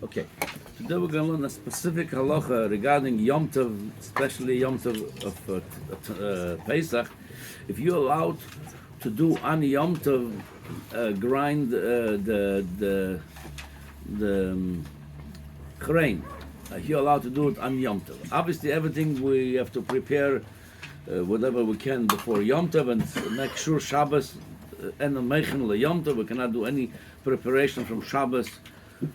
Okay, today we're going to learn a specific halacha regarding Yom Tov, especially Yom Tov of Pesach. If you're allowed to do on Yom Tov, grind the Chrain, you're allowed to do it on Yom Tov. Obviously, everything we have to prepare whatever we can before Yom Tov and make sure Shabbos and Meichen le Yom Tov. We cannot do any preparation from Shabbos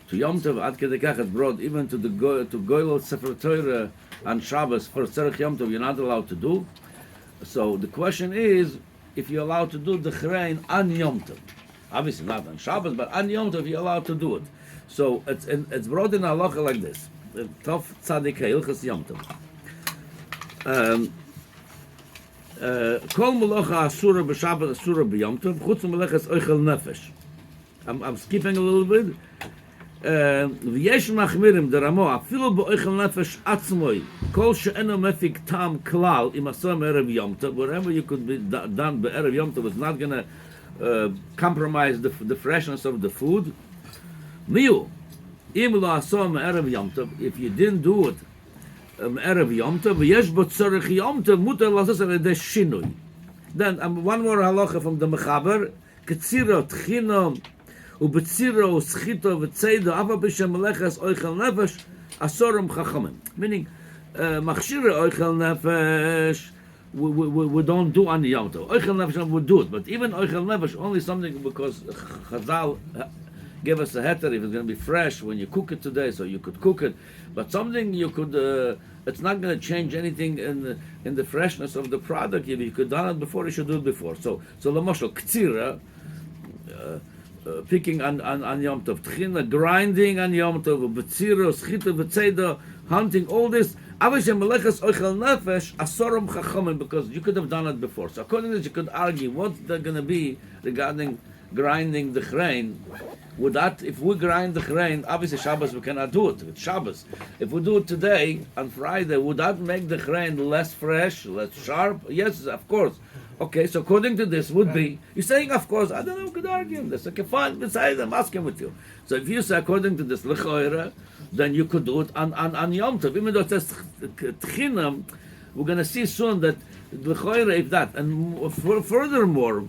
to Yom Tov. Ad kedei kach it brought even to Goylot Sefer Torah on Shabbos for Tzarech Yom Tov. You're not allowed to do. So the question is, if you're allowed to do the Chrain on Yom Tov, obviously not on Shabbos, but on Yom Tov you're allowed to do it. So it's brought in halacha like this: Tov Tzadik Hilchos Yom Tov. Kol melacha asura b'Shabbat asura b'Yom Tov chutz melechas oichel nefesh. I'm skipping a little bit. V'yesh machmirim deramo afilu b'oichel nefesh atzmoi kol she'eno mefik tam klal im asor me'erev Yom Tov. Whatever you could be done be'erev Yom Tov is not going to compromise the freshness of the food. Miu im lo asor me'erev Yom Tov. If you didn't do it Erev Yom Tov, v'yesh bo tzorech Yom Tov, mutar lasos al-yedei shinui. Then one more halacha from the Mechaber: Ketziro tchino ubetziro uschito v'tzeido ava b'shem melechas oichel nefesh asorim chachamim. Meaning, machshire oichel nefesh we don't do on the Yom Tov. Oichel nefesh we do it, but even oichel nefesh only something because Chazal give us a heter if it's going to be fresh when you cook it today, so you could cook it. But something you could, it's not going to change anything in the freshness of the product. If you could done it before, you should do it before. So l'moshel ktsira, picking on Yom Tov, tchina, grinding on Yom Tov, betzira, schita, v'tzeda, hunting, all this. Avashem melechas oichel nefesh asorim chachamim, because you could have done it before. So according to this, you could argue what's there going to be regarding grinding the Chrain. Would that, if we grind the Chrain, obviously Shabbos we cannot do it. It's Shabbos. If we do it today on Friday, would that make the Chrain less fresh, less sharp? Yes, of course. Okay, so according to this would be, you're saying of course, I don't know, we could argue this. Okay, fine, besides I'm asking with you. So if you say according to this l'choira, then you could do it on Yom Tov. Even though it says tchinam, we're going to see soon that l'choira if that. And furthermore,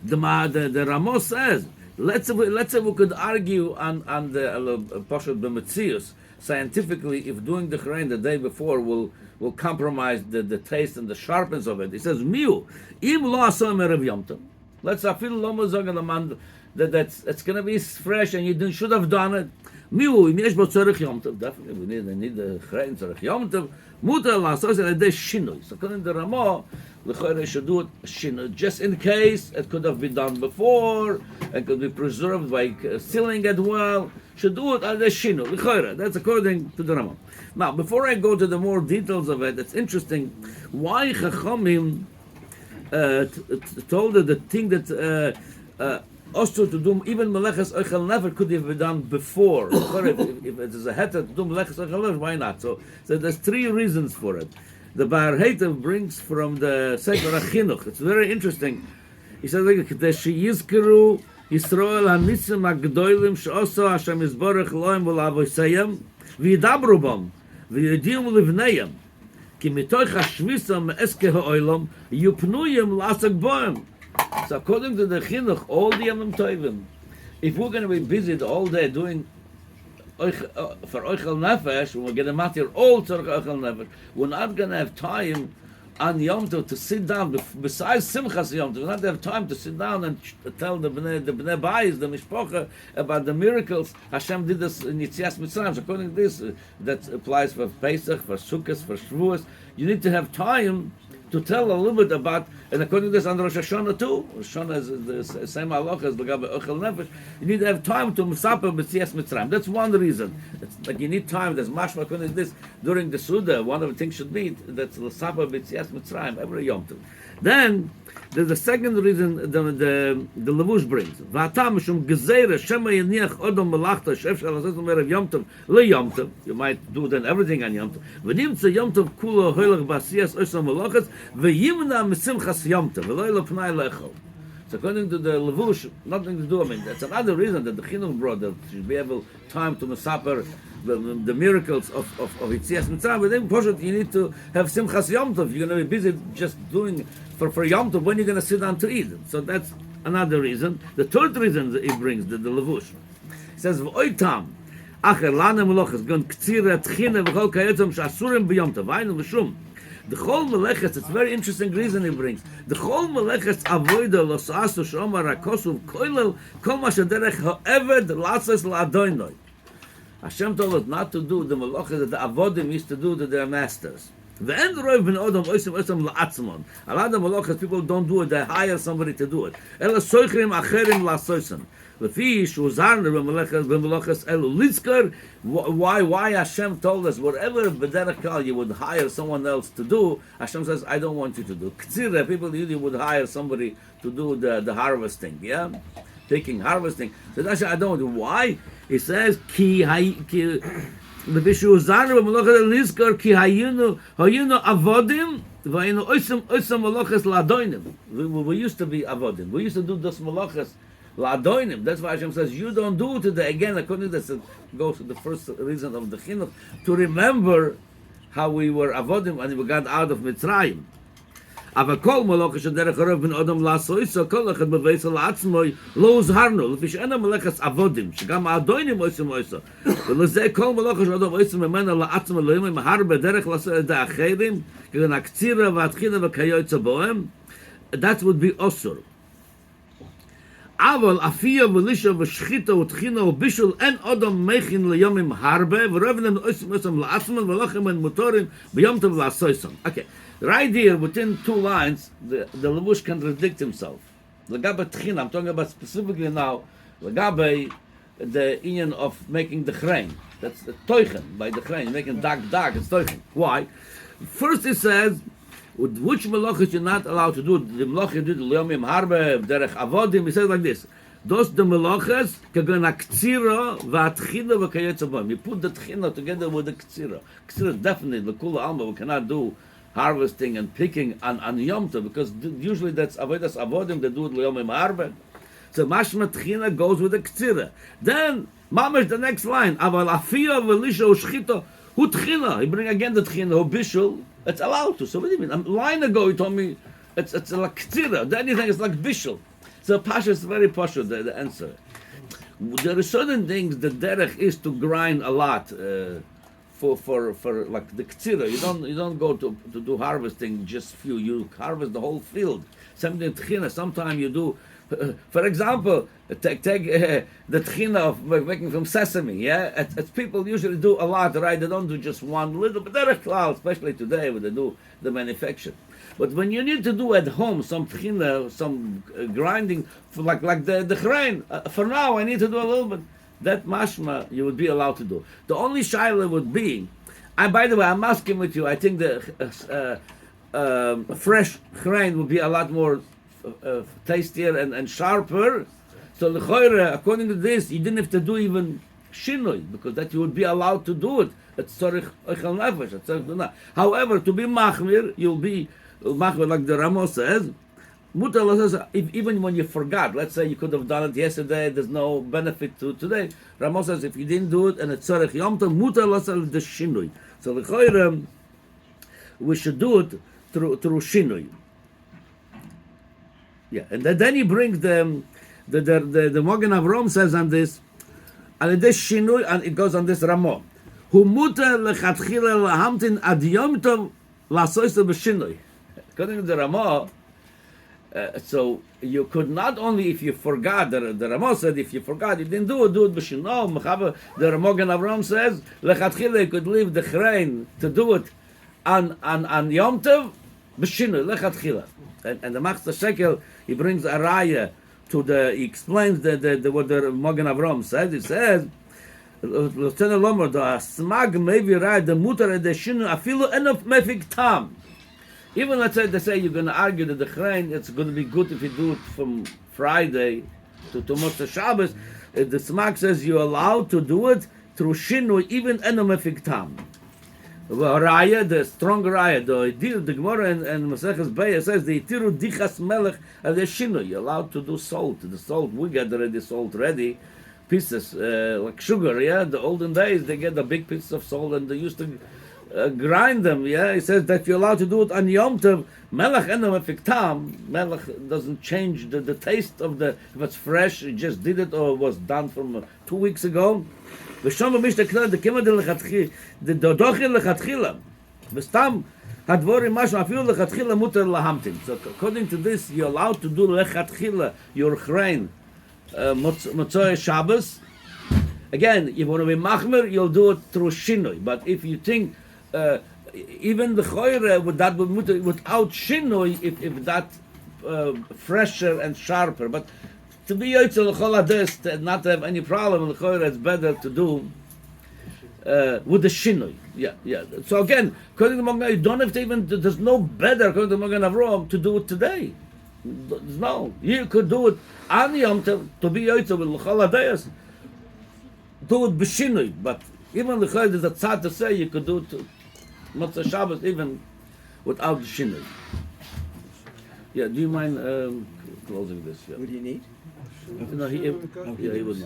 the Ramos says, let's say we could argue on the Pashut b'Metzius scientifically if doing the Chrain the day before will compromise the taste and the sharpness of it. He says, Miu, im lo asom erev Yom Tov. Let's afil lo mozog the man that it's going to be fresh and you should have done it. Miu, im yesh bo tzorech Yom Tov. Definitely we need the Chrain tzorech Yom Tov. Mutar lasos al-yedei shinui. So according to Ramo, l'choire should do it shinui, just in case it could have been done before and could be preserved by sealing it well. Should do it al-yedei shinui, l'choire. That's according to the Ramo. Now, before I go to the more details of it, it's interesting why Chachamim told her the thing that also to do even melechas oichel nefesh could have been done before. if it is a heter to do melechas oichel nefesh, why not? So there's three reasons for it. The Bar Heitev brings from the Sefer HaChinuch. It's very interesting. He says like Yizkeru Yisrael hanitzim hagdolim she'oso Hashem yizborech loim v'lavosayim v'yidabru bam v'yidim livneim ki mitoich hashvisa me'eske ha'olam yupnuyim la'asak boim. So according to the Chinuch, all the Yom Tovim, if we're going to be busy the whole day doing for Oichel Nefesh, when we're going to matter all Tzorech Oichel Nefesh, we're not going to have time on Yom Tov to sit down, besides Simchas Yom Tov, we're not going to have time to sit down and tell the Bnei Bayis, the Mishpocha, about the miracles Hashem did this in Yitzias Mitzrayim. So according to this, that applies for Pesach, for Sukkot, for Shavuos. You need to have time to tell a little bit about, and according to this on Rosh Hashanah too, Rosh Hashanah is the same halacha as L'gabe Oichel Nefesh. You need to have time to Musaper B'tzias Mitzrayim. That's one reason. It's like you need time. There's mashma according to this during the Suda. One of the things should be that's Musaper B'tzias Mitzrayim every Yom Tov. Then there's the second reason the Levush brings. V'atam mishum gezeira shema yeniach odom melachta shef shal asos erev Yom Tov le Yom Tov. You might do then everything on Yom Tov. V'nimtza Yom Tov kulo hoylach b'asiyas oisam melachas v'yimna misimchas Yom Tov v'lo pnai lechol. So according to the Levush, nothing to do. I mean, that's another reason that the Chinuch brought that should be able time to masaper the miracles of Yitzias Mitzrayim. But then, Poshet, you need to have Simchas Yom Tov. You're going to be busy just doing for Yom Tov when you're going to sit down to eat. So that's another reason. The third reason that he brings, the Levush, he says, "V'oitam acher lana melochas gon ktsira tchina v'chol kayotzam shasurim b'Yom Tov v'aynu v'shum." The whole meleches, it's a very interesting reason he brings. The whole meleches avoida los asu shomar hakosuv koilel kol ma shederech ha'eved latzes la'adoinoi. Hashem told us not to do the meleches that the avodim used to do to their masters. The end roiv ben odom oisim la'atzmon. A lot of meleches people don't do it; they hire somebody to do it. Ela soichrim acherim la'soisim. Lefi shuzarner b'meleches elu litzker. Why Hashem told us whatever b'derech kal you would hire someone else to do, Hashem says I don't want you to do. Ktsira, people usually would hire somebody to do the harvesting, yeah, picking, harvesting. So that's I don't do. Why? He says ki lefi shuzarner b'meleches litzker ki hayinu avodim v'ayinu oisam meleches la'adoinim. We used to be avodim. We used to do those meleches. La'adoinim. That's why Hashem says you don't do today. Again, according to this, goes to the first reason of the chinuch to remember how we were avodim when we got out of Mitzrayim. Avakol malochas derech harav ben adam la'asoisa kol echad beveisel la'atzmoi lo uzharnu lefi she'ena melechas avodim shegam adoinim oisim oisa velezeh kol malochas adam oisim memena la'atzmoi lo'imim harbe derech la'aseh da'acherim kegen aktsira v'atchina v'kayoytza bohem. That would be osur. Aval afia v'lisha v'shchita v'tchina v'bishul en odom mechin leyomim harbe v'revnem oisim oisam la'atzman v'lochem en mutorim b'yom tov la'asoisam. Okay, right here within two lines, the Levush contradict himself. Legabe tchina, I'm talking about specifically now, legabe the inyan of making the Chrain. That's the toichen by the Chrain, making dark, it's toichen. Why? First it says, which melachos you're not allowed to do. The melachos you do the liyomim harbe derech avodim. He says like this: those the melachos kagon aktsira v'atchina v'kayetzabam. You put the tchina together with the ktsira. Ktsira is definitely the kula alma. We cannot do harvesting and picking on Yom Tov because usually that's avodas avodim. They do it liyomim harbe. So mashma tchina goes with the ktsira. Then mamash the next line: aval afia v'lisha ushchita hu tchina. He bring again the tchina hu bishul. It's allowed to. So what do you mean? A line ago, he told me it's like ktira. The anything is like bishul. So pasha is very pasha. The answer. There are certain things the derech is to grind a lot for like the ktira. You don't go to do harvesting just few. You harvest the whole field. Something tchina. Sometimes you do. For example, take the tchina of making from sesame. Yeah, it's people usually do a lot, right? They don't do just one little, but they're cloud, especially today when they do the manufacture. But when you need to do at home some tchina, some grinding, for like the Chrain, for now I need to do a little bit. That mashma you would be allowed to do. The only shaila would be, and by the way, I'm asking with you. I think the fresh Chrain would be a lot more tastier and sharper. So l'choire, according to this, you didn't have to do even shinoi because that you would be allowed to do it. It's tzorich oichel nefesh. It's tzorich dunah. However, to be machmir, you'll be machmir like the Ramo says. Mutar says even when you forgot. Let's say you could have done it yesterday. There's no benefit to today. Ramo says if you didn't do it and it's tzorich yom tov, mutar says the shinoi. So l'choire, we should do it through shinoi. Yeah, and then he brings the Mogen Avrom says on this, and this shinui, and it goes on this Ramo. Hu muter lechatchila lahamtin ad yom tov lasoisa b'shinui. According to the Ramo, so you could not only if you forgot. The Ramo said if you forgot, you didn't do it b'shinui. The Mogen Avrom says lechatchila you could leave the Chrain to do it on Yom Tov b'shinui lechatchila. And the Machzor Shekel, he brings a raya he explains what the Mogen Avrom says. He says, Lieutenant Lomer, the smag maybe raya the mutar the shinu afilu enough mefik tam. Even let's say they say you're going to argue that the Chrain, it's going to be good if you do it from Friday to Motzei Shabbos. The smag says you're allowed to do it through shinu even enough mefik tam. Raya, the strong raya, the Gemara and Maseches Beya says the itiru dichas melech the shino. You're allowed to do salt. The salt we get already salt ready, pieces like sugar. Yeah, the olden days they get the big pieces of salt and they used to grind them. Yeah, he says that you're allowed to do it on Yom Tov. Melech enam efiktam. Melech doesn't change the taste of the if it's fresh. You just did it or was done from 2 weeks ago. ושם במשנה כלל דקמא דדוחין לכתחילה וסתם הדבורים משהו אפילו לכתחילה מותר להמתין. So according to this you're allowed to do לכתחילה your Chrain Motzoi Shabbos. Again, if you want to be machmer, you'll do it through shinoi. But if you think even the choire would that would mutter without shinoi if that fresher and sharper. But to be yotzel l'chol not to have any problem, it's better to do with the shinoi. Yeah. So again, according to Magen, you don't have to even. There's no better according to Magen Avraham to do it today. No, you could do it on Yom Tov to be yotzel with l'chol hadayas. Do it b'shinoi, but even l'chol there's a tzad to say you could do it to Motzei Shabbos even without the shinoi. Yeah, do you mind closing this? Yeah. What do you need? No, he would not.